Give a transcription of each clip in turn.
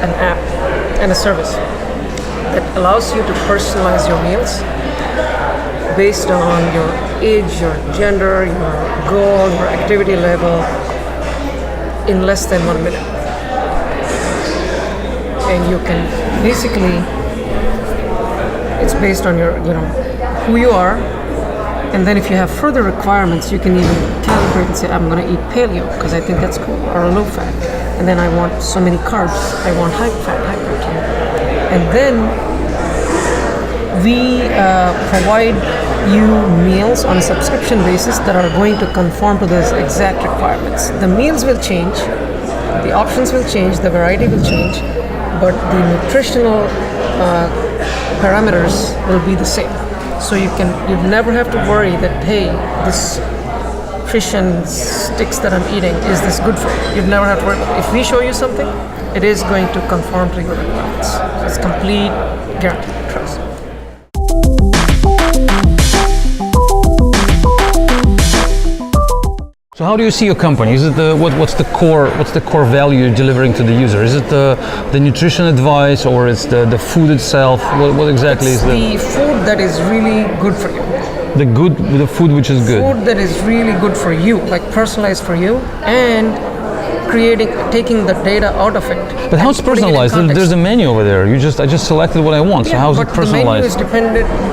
an app and a service that allows you to personalize your meals based on your age, your gender, your goal, your activity level in less than 1 minute. And you can basically, it's based on your, who you are. And then if you have further requirements, you can even calibrate and say, I'm going to eat paleo because I think that's cool, or low fat. And then I want so many carbs. I want high fat, high protein. And then we provide you meals on a subscription basis that are going to conform to those exact requirements. The meals will change, the options will change, the variety will change, but the nutritional parameters will be the same. So you never have to worry that, hey, this fish and sticks that I'm eating, is this good for you? You'd never have to worry. If we show you something, it is going to conform to your requirements. So it's complete guaranteed trust. So how do you see your company? Is it what's the core value you're delivering to the user? Is it the nutrition advice, or it's the food itself? What exactly it's is the food that is really good for you? The food which is good. Food that is really good for you, like personalized for you, and taking the data out of it. But how's personalized? There's a menu over there. I just selected what I want. So how's it personalized? The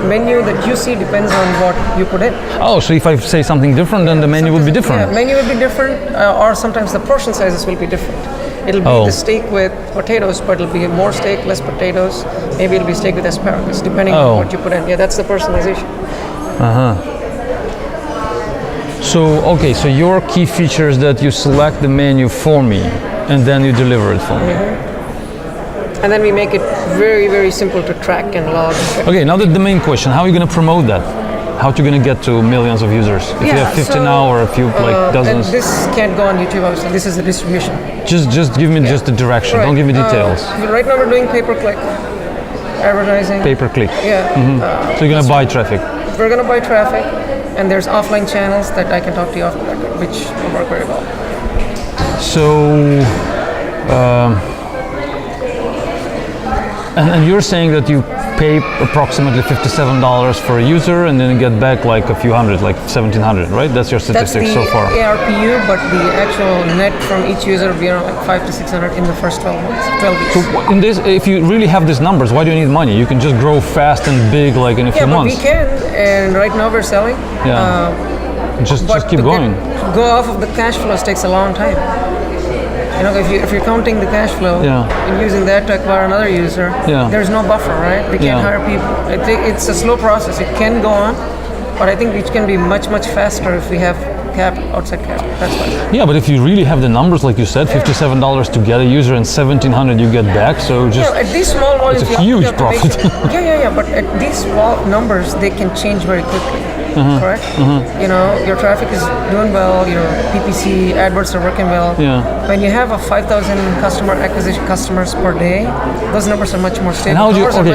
menu that you see depends on what you put in. Oh, so if I say something different, then the menu would be different. Yeah, menu will be different, or sometimes the portion sizes will be different. It'll be the steak with potatoes, but it'll be more steak, less potatoes. Maybe it'll be steak with asparagus, depending on what you put in. Yeah, that's the personalization. So your key feature is that you select the menu for me, and then you deliver it for me. And then we make it very, very simple to track and log. Okay, now the main question: how are you going to promote that? How are you going to get to millions of users? If you have 50 now, or a few dozens? And this can't go on YouTube, obviously. This is the distribution. Just give me just the direction. Don't give me details. Right now we're doing pay-per-click advertising. Pay-per-click. Yeah. So you're going to buy traffic. We're going to buy traffic, and there's offline channels that I can talk to you off the record, which will work very well. So, and you're saying that you pay approximately $57 for a user, and then you get back like a few hundred, like 1,700, right? That's your statistics so far. That's the ARPU, but the actual net from each user will be around like 500 to 600 in the first 12 months, 12 weeks. So in this, if you really have these numbers, why do you need money? You can just grow fast and big, like in a few months. Yeah, but we can, and right now we're selling. Just keep going. Go off of the cash flows takes a long time. If you're counting the cash flow and using that to acquire another user, there's no buffer, right? We can't hire people. It's a slow process. It can go on, but I think it can be much, much faster if we have outside cap. That's why. Yeah, but if you really have the numbers, like you said, $57 to get a user and 1,700 you get back, so just at these small volumes, it's a huge profit. But at these small numbers, they can change very quickly. Correct? Your traffic is doing well, your PPC AdWords are working well. When you have a 5,000 customer acquisition customers per day, those numbers are much more stable. And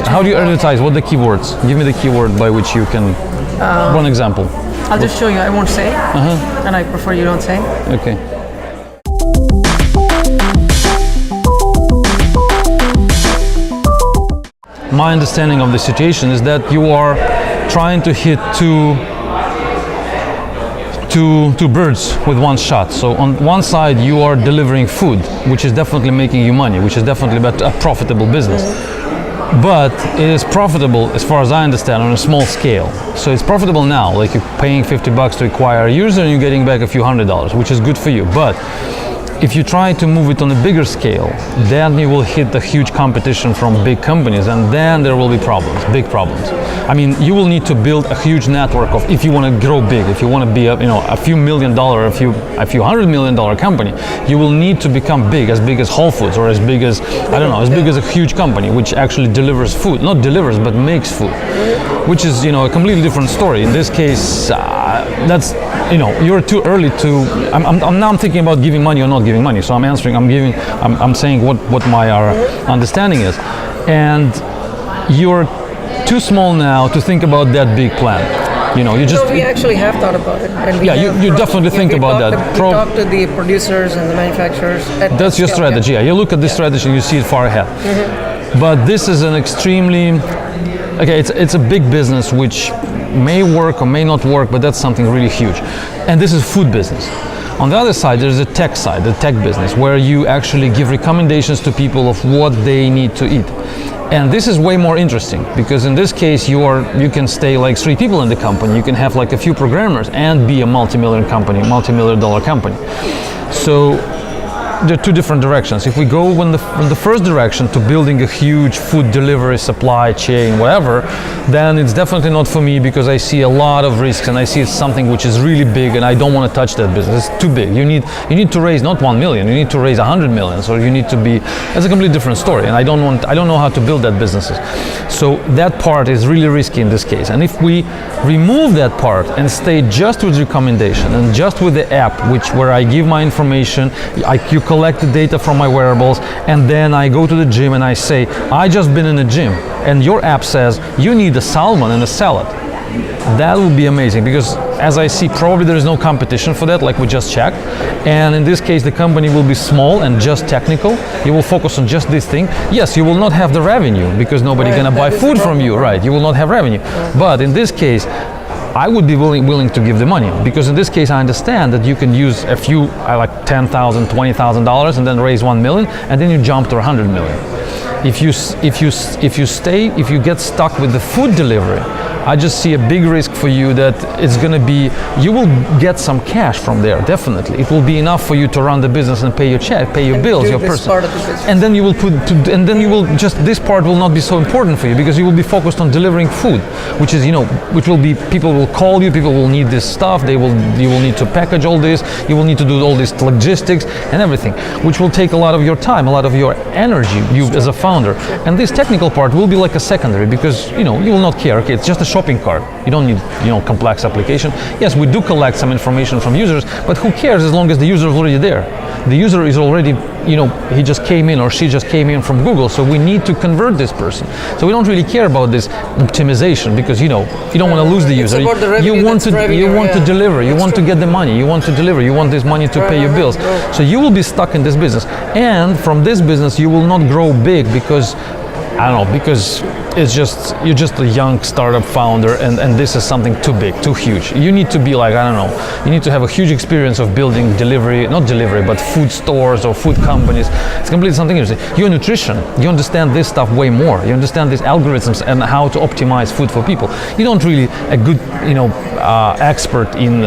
how do you advertise? What are the keywords? Give me the keyword by which you can. One example. I'll just show you. I won't say, and I prefer you don't say. Okay. My understanding of the situation is that you are trying to hit two birds with one shot. So on one side you are delivering food, which is definitely making you money, which is definitely a profitable business. But it is profitable, as far as I understand, on a small scale. So it's profitable now, like you're paying $50 to acquire a user and you're getting back a few $100, which is good for you. But if you try to move it on a bigger scale, then you will hit the huge competition from big companies, and then there will be problems, big problems. I mean, you will need to build a huge network of, if you want to grow big, if you want to be a few $1 million, a few $100 million company, you will need to become big as Whole Foods, or as big as, big as a huge company, which actually delivers food, not delivers, but makes food, which is, a completely different story. In this case, that's, you're too early to, I'm thinking about giving money or not giving money. So I'm saying what my understanding is. And you're too small now to think about that big plan. You know, you just So we actually have thought about it. And we Yeah, have you definitely think we about talk that. We talk to the producers and the manufacturers. that's your strategy. Yeah, you look at this strategy, you see it far ahead. But this is an extremely it's a big business which may work or may not work, but that's something really huge. And this is food business. On the other side, there's the tech side, the tech business, where you actually give recommendations to people of what they need to eat. And this is way more interesting because in this case you can stay like 3 people in the company, you can have like a few programmers and be a multi-million company, multi-million dollar company. So there are 2 different directions. If we go in the first direction to building a huge food delivery supply chain, whatever, then it's definitely not for me because I see a lot of risks and I see it's something which is really big and I don't want to touch that business. It's too big. You need to raise not 1 million, you need to raise 100 million. So you need to be, it's a completely different story. And I don't know how to build that businesses. So that part is really risky in this case. And if we remove that part and stay just with recommendation and just with the app, where I give my information, you collect the data from my wearables, and then I go to the gym and I say, I just been in the gym, and your app says you need a salmon and a salad. That would be amazing because as I see, probably there is no competition for that, like we just checked. And in this case, the company will be small and just technical. You will focus on just this thing. Yes, you will not have the revenue because nobody's gonna buy food from you, right? You will not have revenue. But in this case, I would be willing to give the money because in this case I understand that you can use a few like $10,000, $20,000 and then raise 1 million and then you jump to 100 million. If you get stuck with the food delivery, I just see a big risk for you that it's going to be, you will get some cash from there, definitely. It will be enough for you to run the business and pay your check, pay your bills, your personal. And then you will this part will not be so important for you because you will be focused on delivering food, which is, which will be, people will call you, people will need this stuff, you will need to package all this, you will need to do all this logistics and everything, which will take a lot of your time, a lot of your energy, you as a founder. And this technical part will be like a secondary because, you will not care, okay, it's just a shopping cart. You don't need, complex application. Yes, we do collect some information from users, but who cares as long as the user is already there? The user is already, he just came in or she just came in from Google, so we need to convert this person. So we don't really care about this optimization because, you don't want to lose the user. You want to deliver, you want to get the money, you want to deliver, you want this money to pay your bills. So you will be stuck in this business. And from this business, you will not grow big because because you're just a young startup founder and this is something too big, too huge. You need to be like, you need to have a huge experience of building not delivery, but food stores or food companies. It's completely something interesting. You're a nutrition. You understand this stuff way more. You understand these algorithms and how to optimize food for people. You don't really a good, expert in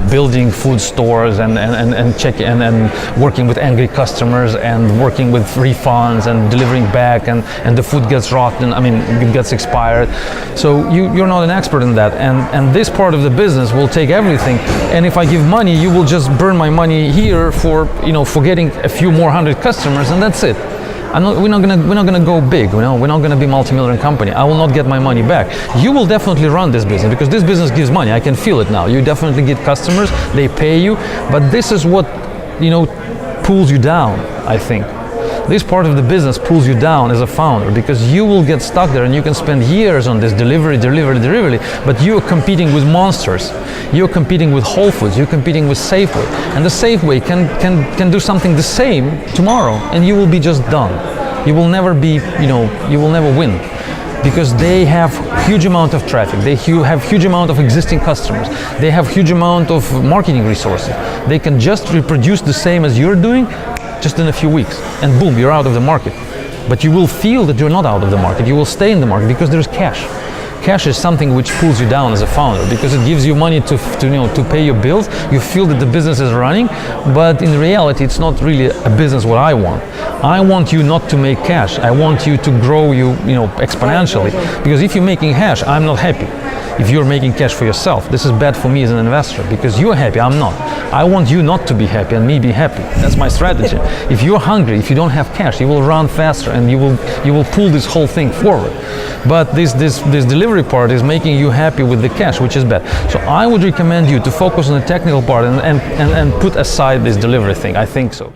building food stores and check and working with angry customers and working with refunds and delivering back and the food gets rotten, it gets expired. So you're not an expert in that. And this part of the business will take everything. And if I give money, you will just burn my money here for getting a few more 100 customers and that's it. We're not gonna go big. We're not gonna be multi-million company. I will not get my money back. You will definitely run this business because this business gives money. I can feel it now. You definitely get customers. They pay you, but this is what pulls you down. I think this part of the business pulls you down as a founder because you will get stuck there and you can spend years on this delivery, but you're competing with monsters. You're competing with Whole Foods, you're competing with Safeway. And the Safeway can do something the same tomorrow and you will be just done. You will never be, you will never win. Because they have huge amount of traffic, they have huge amount of existing customers, they have huge amount of marketing resources. They can just reproduce the same as you're doing just in a few weeks and boom, you're out of the market. But you will feel that you're not out of the market, you will stay in the market because there's cash. Cash is something which pulls you down as a founder because it gives you money to pay your bills. You feel that the business is running, but in reality it's not really a business what I want. I want you not to make cash. I want you to grow exponentially because if you're making cash, I'm not happy. If you're making cash for yourself, this is bad for me as an investor because you're happy, I'm not. I want you not to be happy and me be happy. That's my strategy. If you're hungry, if you don't have cash, you will run faster and you will pull this whole thing forward. But this delivery part is making you happy with the cash, which is bad. So I would recommend you to focus on the technical part and put aside this delivery thing. I think so.